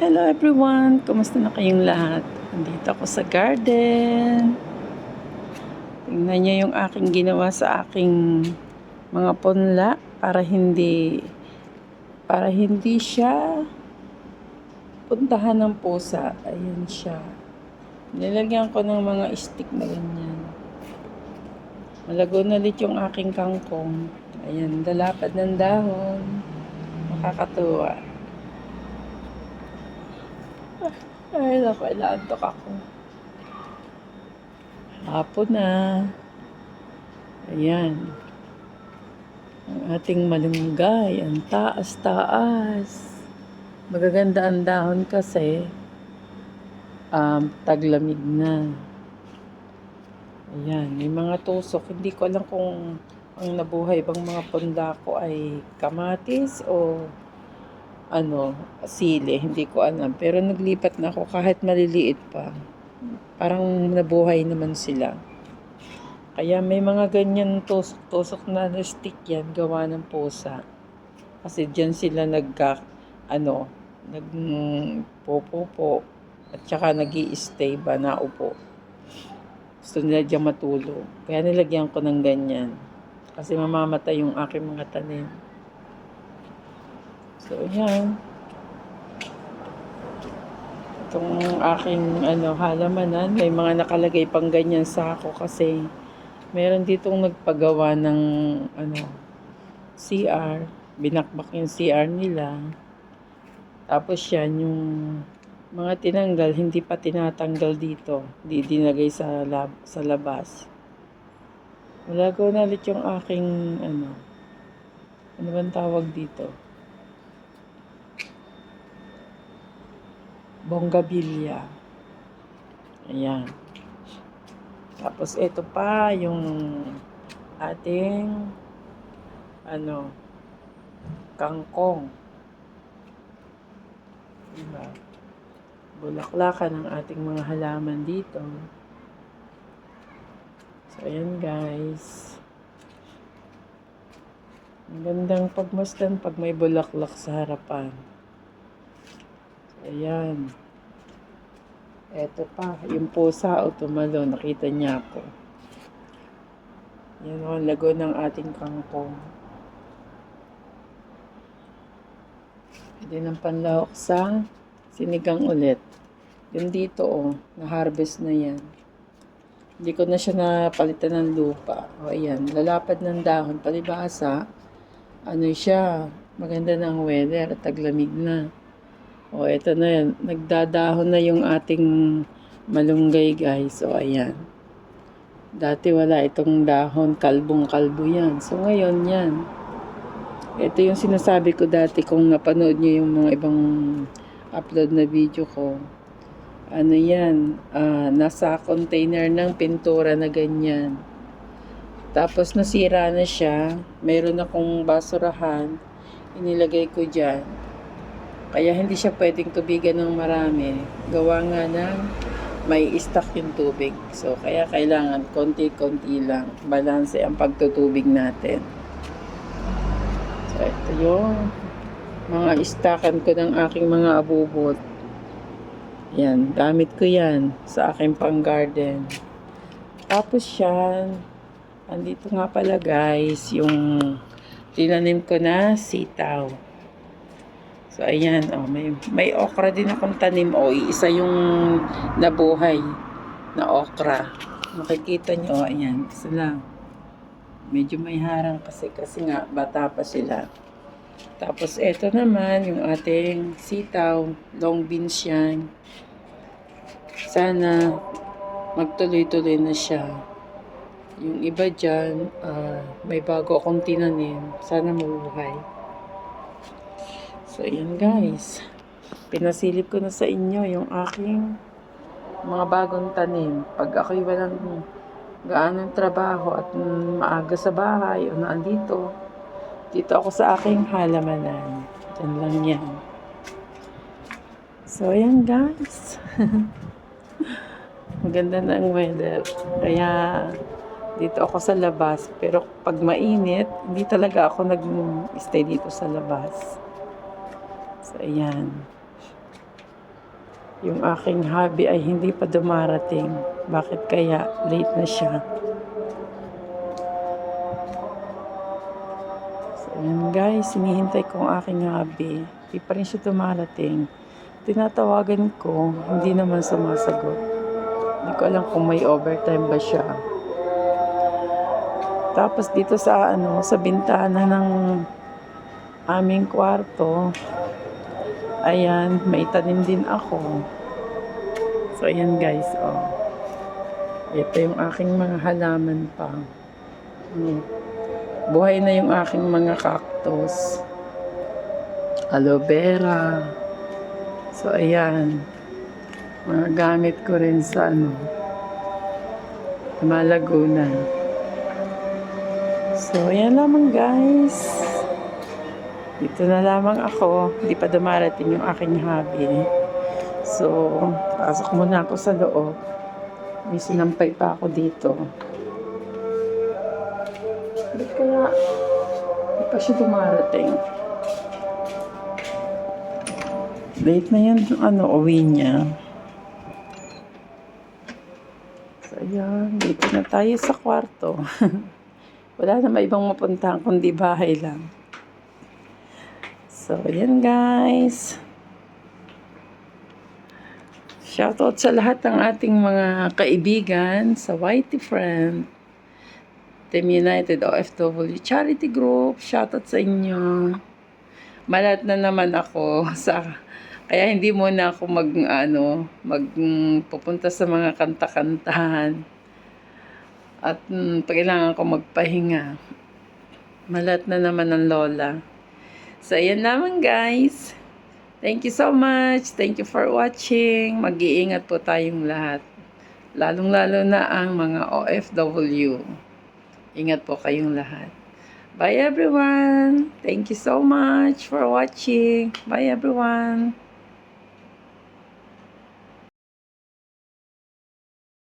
Hello everyone! Kumusta na kayong lahat? Nandito ako sa garden. Tingnan niyo yung aking ginawa sa aking mga punla para hindi siya puntahan ng pusa. Ayan siya. Nilagyan ko ng mga stick na ganyan. Malago na ulit yung aking kangkong. Ayan, lalapad ng dahon. Makakatuwa. Ay, naku, inaantok ako. Hapon na. Ayan. Ang ating malunggay. Ang taas-taas. Magaganda ang dahon kasi taglamig na. Ayan. May mga tusok. Hindi ko alam kung ang nabuhay bang mga punda ko ay kamatis o sili. Hindi ko alam. Pero naglipat na ako kahit maliliit pa. Parang nabuhay naman sila. Kaya may mga ganyan tusok na stick yan, gawa ng pusa. Kasi dyan sila nagpupupo at saka nag-i-stay ba, naupo. Gusto nila dyan matulog. Kaya nilagyan ko ng ganyan. Kasi mamamatay yung aking mga tanim. So, yan. Itong aking halamanan, may mga nakalagay pang ganyan sa ako kasi meron ditong nagpagawa ng CR, binakbak yung CR nila. Tapos yan, yung mga tinanggal, hindi pa tinatanggal dito. Di dinagay sa labas. Malago na ulit yung aking ano bang tawag dito? Bonggabilya. Ayan. Tapos ito pa yung ating kangkong. Diba? Bulaklakan ng ating mga halaman dito. So ayan guys. Ang gandang pagmasdan pag may bulaklak sa harapan. So, ayan. Eto pa, yung pusa o tumalo, nakita niya ako. Yan o, lago ng ating kangkong. Pwede ng panlahok sa sinigang ulit. Yung dito o, na-harvest na yan. Hindi ko na siya napalitan ng lupa. O ayan, lalapad ng dahon, palibasa. Siya, maganda ng weather, taglamig na. O, eto na yan. Nagdadahon na yung ating malunggay, guys. O, ayan. Dati wala itong dahon. Kalbong-kalbo yan. So, ngayon, yan. Ito yung sinasabi ko dati kung napanood nyo yung mga ibang upload na video ko. Yan. Nasa container ng pintura na ganyan. Tapos, nasira na siya. Mayroon akong basurahan. Inilagay ko dyan. Kaya hindi siya pwedeng tubigan ng marami. Gawa nga ng may stock yung tubig. So, kaya kailangan konti-konti lang. Balanse ang pagtutubig natin. So, ito yung mga stockan ko ng aking mga abubot. Yan, gamit ko yan sa aking pang-garden. Tapos yan, andito nga pala guys, yung tinanim ko na sitaw. So, ayan, may okra din akong tanim. Isa yung nabuhay na okra. Makikita nyo, ayan, isa lang. Medyo may harang kasi nga, bata pa sila. Tapos, eto naman, yung ating sitaw, long beans yan. Sana, magtuloy-tuloy na siya. Yung iba dyan, may bago akong tinanim. Sana mabuhay. So, ayan guys. Pinasilip ko na sa inyo yung aking mga bagong tanim. Pag ako'y walang gaanong trabaho at maaga sa bahay o naandito, dito ako sa aking halamanan. Diyan lang yan. So, ayan guys. Maganda na ang weather. Kaya, dito ako sa labas. Pero pag mainit, hindi talaga ako nag-stay dito sa labas. So, ayan. yung aking hubby ay hindi pa dumarating. Bakit kaya? Late na siya. So, ayan guys, hinihintay ko ang aking hubby. Hindi pa rin siya dumarating. Tinatawagan ko, hindi naman sumasagot. Hindi ko alam kung may overtime ba siya. Tapos dito sa sa bintana ng aming kwarto, ayan, may tanim din ako. So ayan guys, oh. Ito yung aking mga halaman pa. Buhay na yung aking mga cactus. Aloe vera. So ayan. Mga gamit ko rin sa Malaguna. So ayan lamang guys. Dito na lamang ako. Hindi pa dumarating yung aking hubby. So, pasok muna ako sa loob. May sinampay pa ako dito. Ba't kaya hindi pa siya dumarating? Late na yan uwi niya. So, ayan. Dito na tayo sa kwarto. Wala na ibang mapuntahan kundi bahay lang. So, ayan guys. Shoutout sa lahat ng ating mga kaibigan sa YT Friend, Team United OFW Charity Group. Shoutout sa inyo. Malat na naman ako kaya hindi muna ako pupunta sa mga kanta-kantahan. At kailangan ko magpahinga. Malat na naman ang lola. So, ayan naman guys. Thank you so much. Thank you for watching. Mag-iingat po tayong lahat. Lalong-lalo na ang mga OFW. Ingat po kayong lahat. Bye everyone. Thank you so much for watching. Bye everyone.